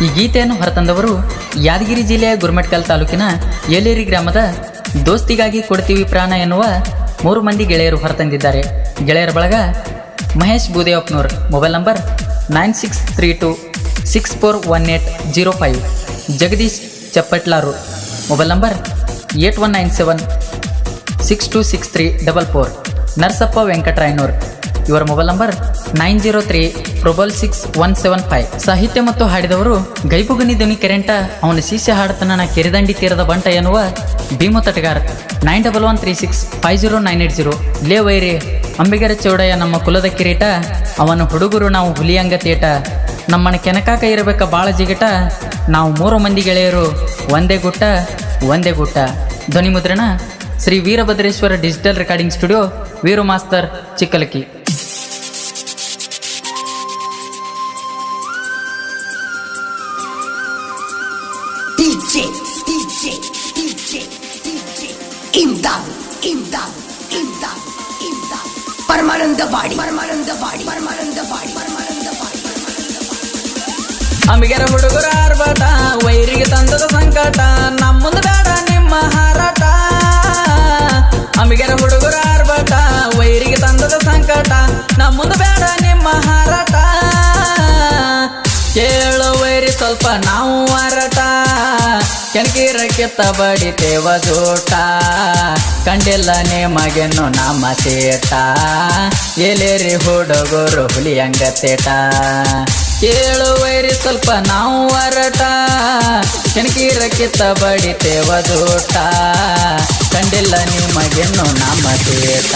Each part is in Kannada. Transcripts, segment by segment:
ಈ ಗೀತೆಯನ್ನು ಹೊರತಂದವರು ಯಾದಗಿರಿ ಜಿಲ್ಲೆಯ ಗುರುಮಟ್ಕಲ್ ತಾಲೂಕಿನ ಏಲೇರಿ ಗ್ರಾಮದ ದೋಸ್ತಿಗಾಗಿ ಕೊಡ್ತೀವಿ ಪ್ರಾಣ ಎನ್ನುವ 3 ಮಂದಿ ಗೆಳೆಯರು ಹೊರತಂದಿದ್ದಾರೆ. ಗೆಳೆಯರ ಬಳಗ ಮಹೇಶ್ ಬೂದೇವಪ್ಪನವ್ರ, ಮೊಬೈಲ್ ನಂಬರ್ 9632641805. ಜಗದೀಶ್ ಚಪ್ಪಟ್ಲಾರು, ಮೊಬೈಲ್ ನಂಬರ್ 8197626344. ನರಸಪ್ಪ ವೆಂಕಟರಾಯನೂರ್, ಇವರ ಮೊಬೈಲ್ ನಂಬರ್ 9034666175. ಸಾಹಿತ್ಯ ಮತ್ತು ಹಾಡಿದವರು ಗೈಬುಗನಿ ಧ್ವನಿ ಕೆರೆಂಟ, ಅವನ ಶಿಷ್ಯ ಹಾಡತನ ಕೆರೆದಂಡಿ ತೀರದ ಬಂಟ ಎನ್ನುವ ಭೀಮ ತಟಗಾರ್. 9136509880. ಲೇ ವೈರಿ ಅಂಬಿಗರ ಚೌಡಯ್ಯ ನಮ್ಮ ಕುಲದ ಕಿರೀಟ, ಅವನ ಹುಡುಗರು ನಾವು ಹುಲಿಯಂಗ ತೇಟ, ನಮ್ಮನ ಕೆನಕಾಕ ಇರಬೇಕ ಬಾಳ ಜಿಗಟ, ನಾವು 3 ಮಂದಿ ಗೆಳೆಯರು ಒಂದೇ ಗುಟ್ಟ ಒಂದೇ ಗುಟ್ಟ. ಧ್ವನಿ ಮುದ್ರಣ Shri Veerabhadreshwara digital recording studio, Veeru master, Chikkalakki. ಅಂಬಿಗರ ಹುಡುಗರ ಆರ್ಭಟ, ವೈರಿಗೆ ತಂದದ ಸಂಕಟ, ನಮ್ಮುಂದ ಬೇಡ ನಿಮ್ಮ ಹಾರಾಟ. ಅಂಬಿಗರ ಹುಡುಗರ ಆರ್ಭಟ, ವೈರಿಗೆ ತಂದದ ಸಂಕಟ, ನಮ್ಮುಂದ ಬೇಡ ನಿಮ್ಮ ಹಾರಾಟ. ಕೇಳು ವೈರಿ ಸ್ವಲ್ಪ ನಾವು ಹಾರಾಟ, ಕೆಣಕಿರ ಕಿತ್ತ ಬಡಿತೇವ ಜೋಟ, ಕಂಡಿಲ್ಲ ನಿಮಗೆನ್ನು ನಮ್ಮ ಸೇಟ, ಎಲೇರಿ ಹುಡುಗರು ಹುಲಿಯಂಗ ತೇಟ. ಕೇಳು ವೈರಿ ಸ್ವಲ್ಪ ನಾವು ಹಾರಾಟ, ಕೆಣಕಿರ ಕಿತ್ತ ಬಡಿತೇವ ಜೋಟ, ಕಂಡಿಲ್ಲ ನಿಮಗೆನ್ನು ನಮ್ಮ ಸೇಟ.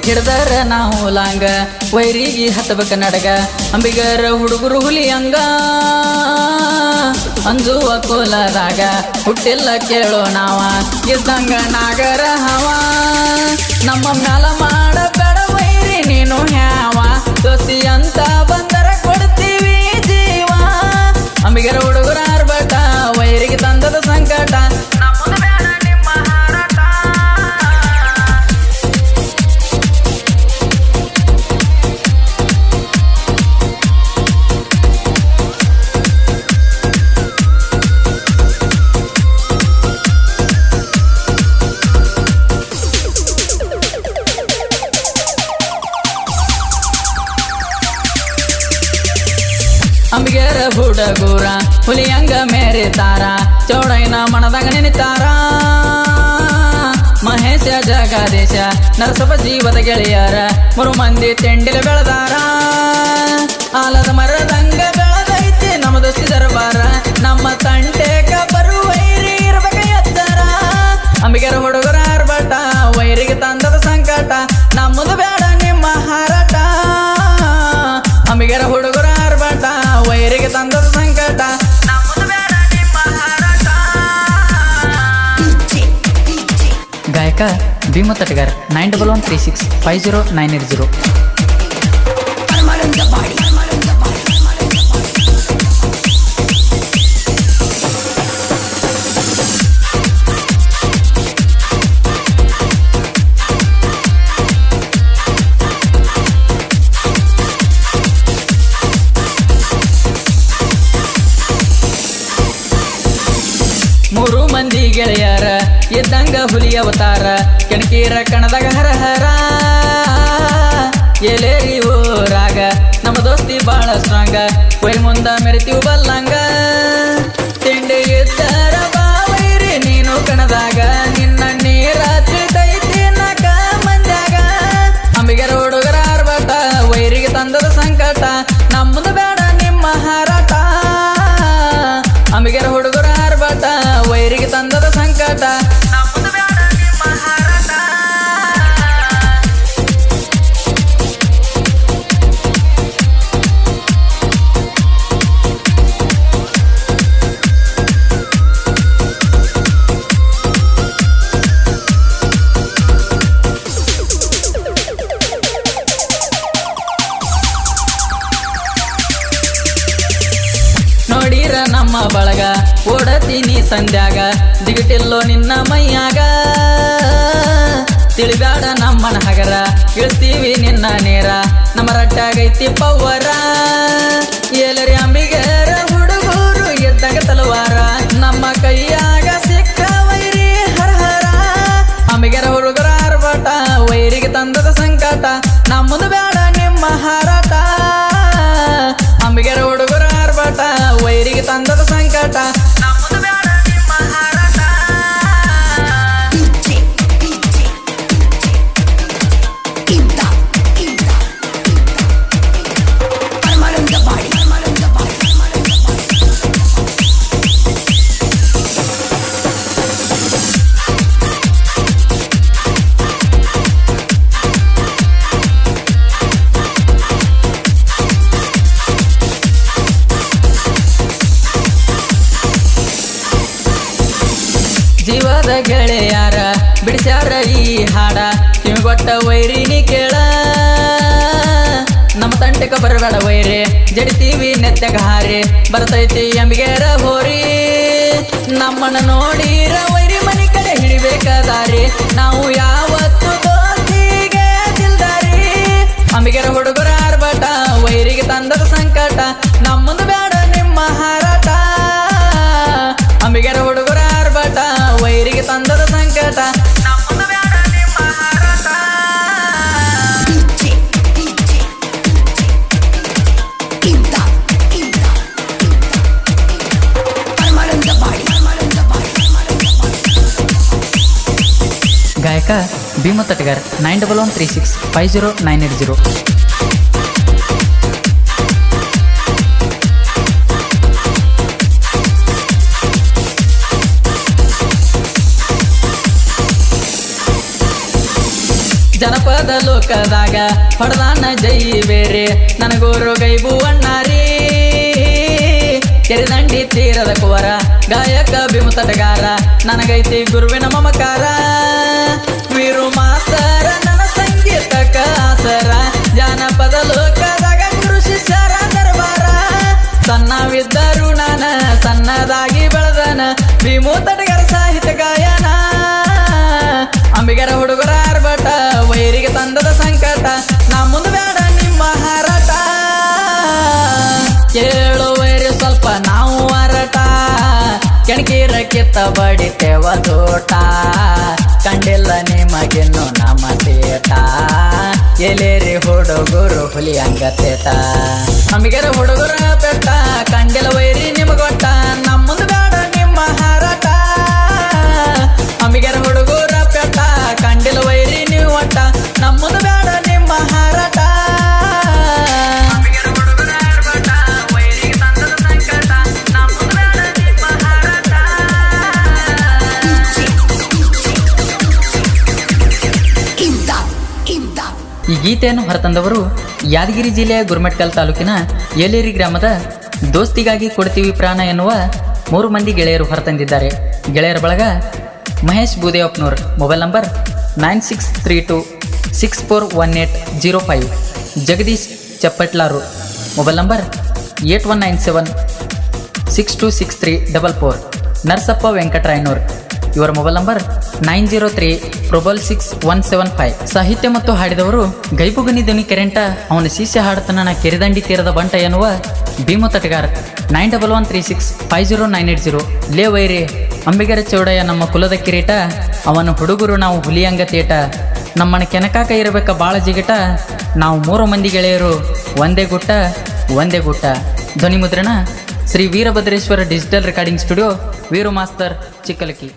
ಹಿಡ್ದಾರ ನಾವು ಲಾಂಗ, ವೈರಿಗೆ ಹತ್ತಬೇಕ ನಡಗ, ಅಂಬಿಗರ ಹುಡುಗರು ಹುಲಿಯಂಗ, ಅಂಜುವ ಕೋಲದಾಗ ಹುಟ್ಟಿಲ್ಲ ಕೇಳೋ ನಾವ, ಇದ್ದಂಗ ನಾಗರ ಹವ, ನಮ್ಮ ಮ್ಯಾಲ ಮಾಡಬೇಡ ವೈರಿ ನೀನು ಹ್ಯಾವ, ದೋಸ್ತಿ ಅಂತ ಬಂದರ ಕೊಡ್ತೀವಿ ಜೀವ. ಅಂಬಿಗರ ಹುಡುಗರ ಆರ್ಭಟ, ವೈರಿಗೆ ತಂದದ ಸಂಕಟ, ಅಂಬಿಗರ ಹುಡುಗೂರ ಹುಲಿಯಂಗ ಮೇರಿತಾರ, ಚೌಡಯ್ಯನ ಮನದಾಗ ನೆನಿತಾರ, ಮಹೇಶ ಜಗದೀಶ ನರಸಪ್ಪ ಜೀವದ ಗೆಳೆಯರ 3 ಮಂದಿ ತೆಂಡಿಲ ಬೆಳೆದಾರ. ಆಲದ ಮರದಂಗ ಬೆಳೆದೈತಿ ನಮ್ಮ ದೋಸ್ತಿ ದರ್ಬಾರ, ನಮ್ಮ ತಂಟೆಗ ಬರುವೈರಿ ಇರ್ಬೇಕ ಎತ್ತರ. ಅಂಬಿಗರ ಹುಡುಗರ ಆರ್ಭಟ, ವೈರಿಗೆ ತಂದದ ಸಂಕಟ, ನಮ್ಮದು ಬೇಡ ನಿಮ್ಮ ಹಾರಾಟ. ಅಂಬಿಗರ ಹುಡುಗರ ಆರ್ಭಟ, ವೈರಿಗೆ ತಂದದ ಸಂಕಟ, ನಮ್ಮದು ಬೇಡ ನಿಮ್ಮ ಹಾರಾಟ. ಗಾಯಕ ಭೀಮ ತಟಗಾರ್ 9136509880. ಮೂರು ಮಂದಿ ಗೆಳೆಯರ ಇದ್ದಂಗ ಹುಲಿ ಅವತಾರ, ಕೆಣಕೀರ ಕಣದಾಗ ಹರಹರ, ಎಲೇರಿ ಊರಾಗ ನಮ್ಮ ದೋಸ್ತಿ ಬಾಳ ಸ್ಟ್ರಾಂಗ, ಕೊಯ್ ಮುಂದ ಮೆರಿತೀವ್ ಬಲ್ಲಂಗ. ತಿಂಡಿ ಇದ್ದರ ಬಾವೈರಿ ನೀನು ಕಣದಾಗ, ನಿನ್ನ ನೀರ ತಿಳಿತೈತಿ ನಾಕ ಮಂದ್ಯಾಗ. ಅಂಬಿಗರ ಹುಡುಗರ ಆರ್ಭಟ, ವೈರಿಗೆ ತಂದದ ಸಂಕಟ, ನಮ್ಮದು ಬೇಡ ನಿಮ್ಮ ಹಾರಾಟ. ಅಂಬಿಗರ ಹುಡುಗರ ಆರ್ಭಟ, ವೈರಿಗೆ ತಂದದ ಸಂಕಟ, ನಮ್ಮದು ಬೇಡ ನಿಮ್ಮ ಹಾರಾಟ. ಬಳಗ ಓಡತೀನಿ ಸಂಧ್ಯಾಗ ದಿಗಿಟಿಲ್ಲೋ ನಿನ್ನ ಮೈಯಾಗ ತಿಳಿದಾಡ ನಮ್ಮನ ಹಗರ ಇಳಿಸ್ತೀವಿ ನಿನ್ನ ನೇರ ನಮ್ಮ ರಟ್ಟಾಗೈತಿ ಪವ್ವರ ಏಲರಿ ಅಂಬಿಗರ ಹುಡುಗರು ಎದ್ದಾಗ ತಲವಾರ ನಮ್ಮ ಕೈಯಾಗ ಸಿಕ್ಕ ವೈರಿ ಹರಹರ ಅಂಬಿಗರ ಹುಡುಗರ ಆರ್ಭಟ ವೈರಿಗೆ ತಂದದ ಸಂಕಟ ನಮ್ಮದು ಬೇಡ ನಿಮ್ಮ ಹಾರಾಟ ಅಂಬಿಗರ ಹುಡುಗರ ಆರ್ಭಟ ವೈರಿಗೆ ತಂದದ ಸಂಕಟ ನಮ್ಮದು ಬೇಡ ನಿಮ್ಮ ಹಾರಾಟ ಜೀವದ ಗೆಳೆಯಾರ ಬಿಡಿಸ್ಯಾರ ಈ ಹಾಡ ಕಿವಿಗೊಟ್ಟ ವೈರಿನಿ ಕೇಳ ನಮ್ಮ ತಂಟಕ ಬರಬೇಡ ವೈರಿ ಜಡಿತೀವಿ ನೆತ್ತಗ ಹಾರಿ ಬರ್ತೈತಿ ಅಂಬಿಗರ ಹೋರಿ ನಮ್ಮನ್ನ ನೋಡಿರ ವೈರಿ ಮನಿ ಕಡೆ ಹಿಡಿಬೇಕಾದಾರಿ ನಾವು ಯಾವತ್ತು ದೋಸ್ತಿಗೆ ದಿಲ್ದಾರಿ ಅಂಬಿಗರ ಹುಡುಗರ ಆರ್ಭಟ ವೈರಿಗೆ ತಂದದ ಸಂಕಟ ನಮ್ಮದು ಬೇಡ ನಿಮ್ಮ ಹಾರಾಟ ಅಂಬಿಗರ ಹುಡುಗರ ಆರ್ಭಟ ವೈರಿಗೆ ತಂದದ ಸಂಕಟ ನಮ್ಮದು ಬೇಡ ನಿಮ್ಮ ಹಾರಾಟ ಗಾಯಕ ಭೀಮ ತಟಗಾರ್ 9113650980 ಜನಪದ ಲೋಕದಾಗ ಹೊಡೆದಾನ ಜೈ ಬೇರೆ ನನಗೋರು ಗೈಬು ಅಣ್ಣಾರಿ ಕೆರೆದಂಡಿ ತೀರದ ಕುವರ ಗಾಯಕ ಭೀಮ ತಟಗಾರ ನನಗೈತಿ ಗುರುವಿನ ಮಮಕಾರ ವೀರು ಮಾಸ್ತರ ನನ್ನ ಸಂಗೀತಕ ಆಸರ ಜಾನಪದ ಲೋಕದಾಗ ಗುರು ಶಿಷ್ಯರ ದರ್ಬಾರ ಸಣ್ಣವಿದ್ದರು ನಾನ ಸಣ್ಣದಾಗಿ ಬೆಳೆದನ ಭೀಮು ತಟಗಾರ ಸಾಹಿತ್ಯ ಗಾಯನ ಅಂಬಿಗರ ಹುಡುಗರ ಆರ್ಭಟ ವೈರಿಗೆ ತಂದದ ಸಂಕಟ ನಮ್ಮದು ಬೇಡ ನಿಮ್ಮ ಹಾರಾಟ ಕೇಳು ವೈರಿ ಸ್ವಲ್ಪ ನಾವು ಹರಟ ಕೆಣಕಿರ ಕಿತ್ತ ಬಡಿತೇವ ತೋಟ ಕಂಡಿಲ್ಲ ನಿಮಗಿನ್ನು ನಮ್ಮ ತೇಟ ಎಲೇರಿ ಹುಡುಗರು ಹುಲಿ ಹಂಗತೇಟ ಅಂಬಿಗರ ಹುಡುಗರ ಪೆಟ್ಟ ಕಂಡಿಲ್ಲ ವೈರಿ ನಿಮಗೊಟ್ಟ ನಮ್ಮದು ಬೇಡ ನಿಮ್ಮ ಹಾರಾಟ ಅಂಬಿಗರ ಹುಡುಗರ ಪೆಟ್ಟ ಕಂಡಿಲ್ಲ ವೈರಿ ನೀವು ಒಟ್ಟ ನಮ್ಮದು ಬೇಡ ನಿಮ್ಮ ಹಾರಾಟ ಈ ಗೀತೆಯನ್ನು ಹೊರತಂದವರು ಯಾದಗಿರಿ ಜಿಲ್ಲೆಯ ಗುರುಮಟ್ಕಲ್ ತಾಲೂಕಿನ ಏಲೇರಿ ಗ್ರಾಮದ ದೋಸ್ತಿಗಾಗಿ ಕೊಡ್ತೀವಿ ಪ್ರಾಣ ಎನ್ನುವ 3 ಮಂದಿ ಗೆಳೆಯರು ಹೊರತಂದಿದ್ದಾರೆ. ಗೆಳೆಯರ ಬಳಗ ಮಹೇಶ್ ಬೂದೇವಪ್ಪನೂರ್, ಮೊಬೈಲ್ ನಂಬರ್ 9632641805, ಜಗದೀಶ್ ಚಪ್ಪಟ್ಲಾರು, ಮೊಬೈಲ್ ನಂಬರ್ 8197626344, ನರಸಪ್ಪ ವೆಂಕಟರಾಯನೂರ್, ಇವರ ಮೊಬೈಲ್ ನಂಬರ್ 9034666175. ಸಾಹಿತ್ಯ ಮತ್ತು ಹಾಡಿದವರು ಗೈಬುಗನಿ ಧ್ವನಿ ಕೆರೆಂಟ, ಅವನ ಶಿಷ್ಯ ಹಾಡತನ ಕೆರೆದಂಡಿ ತೀರದ ಬಂಟ ಎನ್ನುವ ಭೀಮ ತಟಗಾರ್ 9136500980. ಲೇ ವೈರಿ ಅಂಬಿಗರ ಚೌಡಯ್ಯ ನಮ್ಮ ಕುಲದ ಕಿರೀಟ, ಅವನ ಹುಡುಗರು ನಾವು ಹುಲಿಯಂಗ ತೇಟ, ನಮ್ಮನ ಕೆನಕಾಕ ಇರಬೇಕ ಬಾಳ ಜಿಗಟ, ನಾವು 3 ಮಂದಿ ಗೆಳೆಯರು ಒಂದೇ ಗುಟ್ಟ ಒಂದೇ ಗುಟ್ಟ. ಧ್ವನಿ ಮುದ್ರಣ Shri Veerabhadreshwara digital recording studio, Veeru master, Chikkalakki.